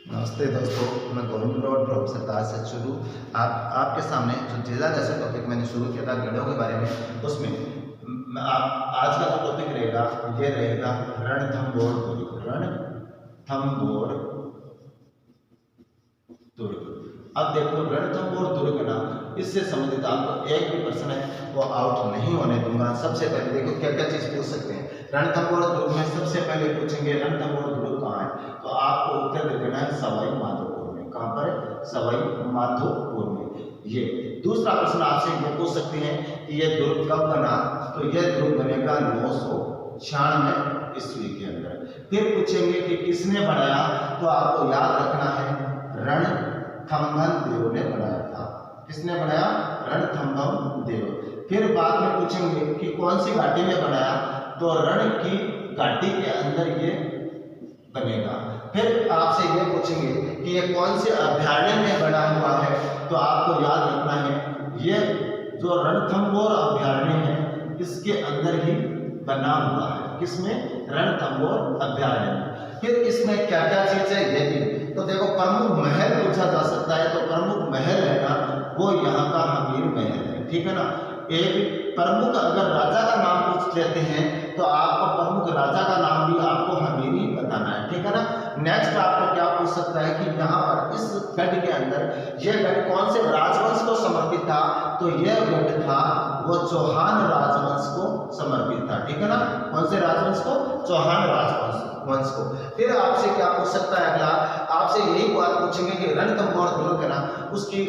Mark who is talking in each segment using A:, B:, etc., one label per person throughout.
A: नमस्ते दोस्तों, मैं गोविंद रोड प्रोफेसर ताज से शुरू आपके सामने जो जिला जैसे टॉपिक मैंने शुरू किया था गणों के बारे में, उसमें आज का जो टॉपिक रहेगा ये रहेगा रणथंभौर दुर्ग। रणथंभौर दुर्ग। अब देखो रणथंभौर दुर्ग ना, इससे संबंधित आपको एक भी प्रश्न है वो आउट नहीं होने दूंगा। सबसे पहले देखो क्या क्या चीज पूछ सकते हैं। रणथंभौर दुर्ग में सबसे पहले पूछेंगे रणथंभौर दुर्ग कहाँ है, तो आपको उत्तर देना है सवाई माधोपुर में। कहाँ पर है? सवाई माधोपुर में। ये दूसरा प्रश्न आपसे ये पूछ सकते हैं कि ये दुर्ग कब बना, तो यह दुर्ग बनेगा 996 ईस्वी के अंदर। फिर पूछेंगे कि किसने बनाया, तो आपको याद रखना है रणथंभौर देव ने बनाया था। किसने बनाया? रणथंभौर देव। फिर बाद में पूछेंगे कि कौन सी घाटी में बनाया, तो रण की घाटी के अंदर ये बनेगा। फिर आपसे ये पूछेंगे कि ये कौन से अभयारण्य में बना हुआ है, तो आपको याद रखना है ये जो रणथंभौर अभयारण्य है इसके अंदर ही बना हुआ है। किसमें? रणथंभौर अभयारण्य में। फिर इसमें क्या क्या चीज है ये भी, तो देखो प्रमुख महल पूछा जा सकता है, तो प्रमुख महल है ना वो यहाँ का हमीर महल है। ठीक है ना। एक प्रमुख अगर राजा का नाम पूछ लेते हैं तो आपको प्रमुख राजा का नाम भी आपको हमीरी बताना है। ठीक है ना। नेक्स्ट आपको क्या पूछ सकता है कि यहाँ पर इस गढ़ के अंदर यह गढ़ कौन से राजवंश को समर्पित था, तो यह गढ़ था वो चौहान राजवंश को समर्पित था। ठीक है ना। कौन से राजवंश को? चौहान राजवंश को। फिर आपसे क्या पूछ सकता है अगला, आपसे यही बात पूछेंगे कि रणथंभौर दुर्ग है ना उसकी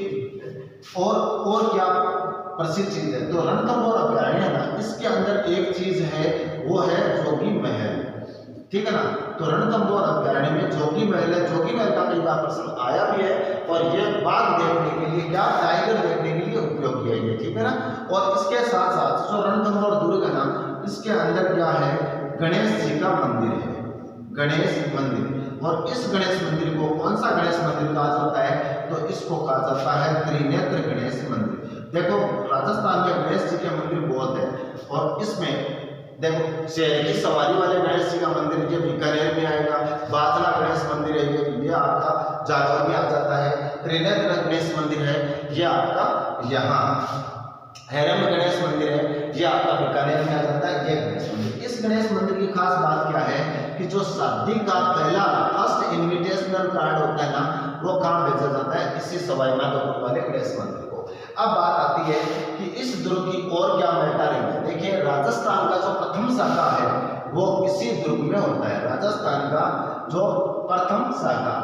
A: और क्या प्रसिद्ध चीज है, तो रणथंभौर अभयारण्य ना इसके अंदर एक चीज है वो है जोगी महल। ठीक है ना। तो रणथंभौर अभयारण्य में जोगी महल है। जोगी महल का कई बार प्रश्न आया भी है और ये बाघ देखने के लिए, क्या टाइगर देखने के लिए उपयोग किया गया। ठीक है ना। और इसके साथ साथ जो रणथंभौर दुर्ग है ना इसके अंदर क्या है, गणेश जी का मंदिर है, गणेश मंदिर। और इस गणेश मंदिर को कौन सा गणेश मंदिर कहा जाता है, तो इसको कहा जाता है त्रिनेत्र गणेश मंदिर। देखो राजस्थान में गणेश जी के मंदिर बहुत है और इसमें देखो शेर की सवारी वाले गणेश जी का मंदिर ये बीकानेर में आएगा। बादला गणेश मंदिर है ये आपका जालौर में आ जाता है। त्रिनेत्र गणेश मंदिर है ये आपका यहाँ हैरम गणेश मंदिर है ये आपका बीकानेर में आ जाता है। ये गणेश मंदिर, इस गणेश मंदिर की खास बात क्या है कि जो शादी का पहला फर्स्ट इन्विटेशनल कार्ड होता है ना वो कहाँ भेजा जाता है, इसी सवाई माधोपुर वाले गणेश मंदिर को। अब बात आती है कि इस दुर्ग की और क्या महत्ता रही है। देखिए राजस्थान का जो प्रथम शाखा है वो इसी दुर्ग में होता है। राजस्थान का जो प्रथम शाखा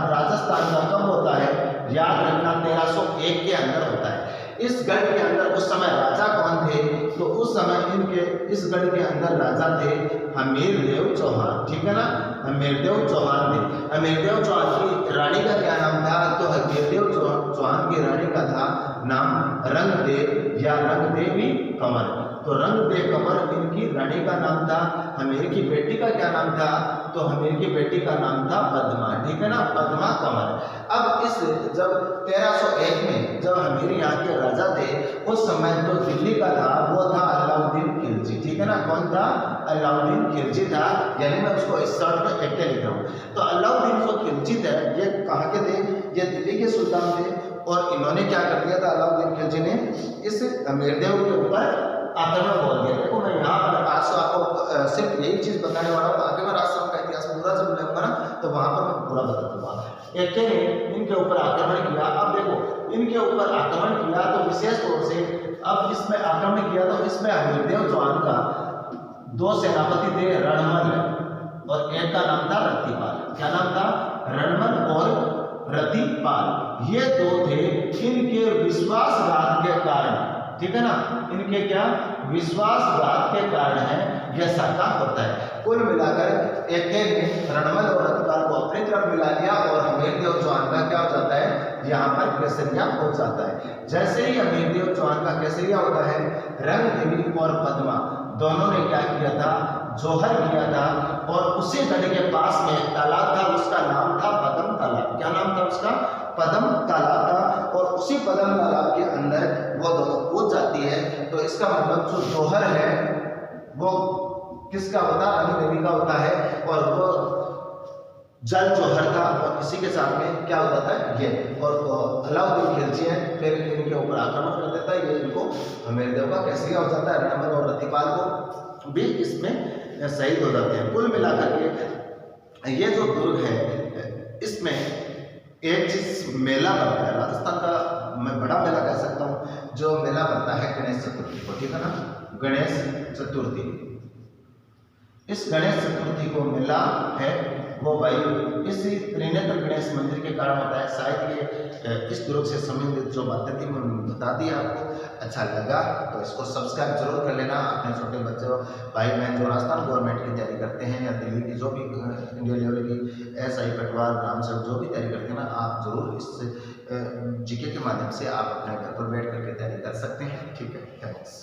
A: राजस्थान का कब होता है, याद रखना 1301 के अंदर होता है। इस गढ़ के अंदर उस समय राजा कौन थे, तो उस समय इनके इस गढ़ के अंदर राजा थे हमीरदेव चौहान। ठीक है ना। हमीरदेव चौहान थे। हमीरदेव चौहान की रानी का क्या नाम था, तो हमीरदेव चौहान की रानी का था नाम रंगदेव या रंगदेवी कंवर। तो रंगदेव कंवर इनकी रानी का नाम था। हमीर की बेटी का क्या नाम था, तो हमीर की बेटी का नाम था पद्मा। ठीक है ना, पद्मा कंवर। अब इस जब 1301 में जब हमीर यहाँ के राजा थे उस समय तो दिल्ली का था वो था अलाउद्दीन खिलजी। ठीक है ना। कौन था? अलाउद्दीन खिलजी था, यानी मैं उसको इस शॉर्ट में एक लिख रहा हूँ। तो अलाउद्दीन जो खिलजी थे ये कहाँ के थे, ये दिल्ली के सुल्तान थे और इन्होंने क्या कर दिया था, अलाउद्दीन खिलजी ने इस हमीरदेव के ऊपर आक्रमण बोल दिया। देखो मैं यहाँ पर आज से आपको सिर्फ यही चीज बताने वाला हूँ, आगे मैं राजस्थान का इतिहास पूरा जब लेऊंगा ना तो वहां पर मैं पूरा बता दूंगा। एक ने इनके ऊपर आक्रमण किया। अब देखो इनके ऊपर आक्रमण किया तो विशेष तौर से अब इसमें आक्रमण किया तो इसमें हमीरदेव चौहान का दो सेनापति थे, रणमल और एक का नाम था रतिपाल। क्या नाम था? रणमल और रतिपाल। ये दो थे। इनके विश्वासघात के कारण, ठीक है ना, इनके क्या विश्वासघात के कारण है यह शाखा होता है। कुल मिलाकर एक ने रणमल और रतिपाल को अपनी तरफ मिला लिया और हमीरदेव चौहान का क्या हो जाता है, यहाँ पर केसरिया हो जाता है। जैसे ही हमीरदेव चौहान का केसरिया होता है, रंगदेवी और पद्मा दोनों ने क्या किया था, जोहर किया था और उसी गढ़ के पास में एक तालाब था, उसका नाम था पद्म तालाब। क्या नाम था उसका? पद्म तालाब था। और उसी पद्म तालाब के अंदर वो दोनों कूद जाती है। तो इसका मतलब जो जोहर है वो किसका होता है? रंगदेवी का होता है और वो जल जौहर था और इसी के साथ में क्या हो जाता है ये, और अलाउद्दीन खिलजी है फिर इनके ऊपर आक्रमण कर देता है, ये इनको मेरदेव का कैसिया हो जाता है, रणबल और रतिपाल को भी इसमें शहीद हो जाते हैं। कुल मिलाकर के ये जो दुर्ग है इसमें एक चीज मेला बनता है राजस्थान का, मैं बड़ा मेला कह सकता हूँ, जो मेला बनता है गणेश चतुर्थी को, ठीक है ना, गणेश चतुर्थी। इस गणेश चतुर्थी को मेला है वो भाई इसी त्रिनेत्र गणेश मंदिर के कारण होता है। शायद ये इस दुर्ग से संबंधित जो बातें थी मैं बता दी आपको। अच्छा लगा तो इसको सब्सक्राइब जरूर कर लेना। अपने छोटे बच्चों भाई बहन जो राजस्थान गवर्नमेंट की तैयारी करते हैं या दिल्ली की जो भी इंडिया लेवल की SI पटवार ग्राम सेवक जो भी तैयारी करते हैं ना, आप जरूर इस GK के माध्यम से आप अपने घर पर बैठ करके तैयारी कर सकते हैं। ठीक है, थैंक्स।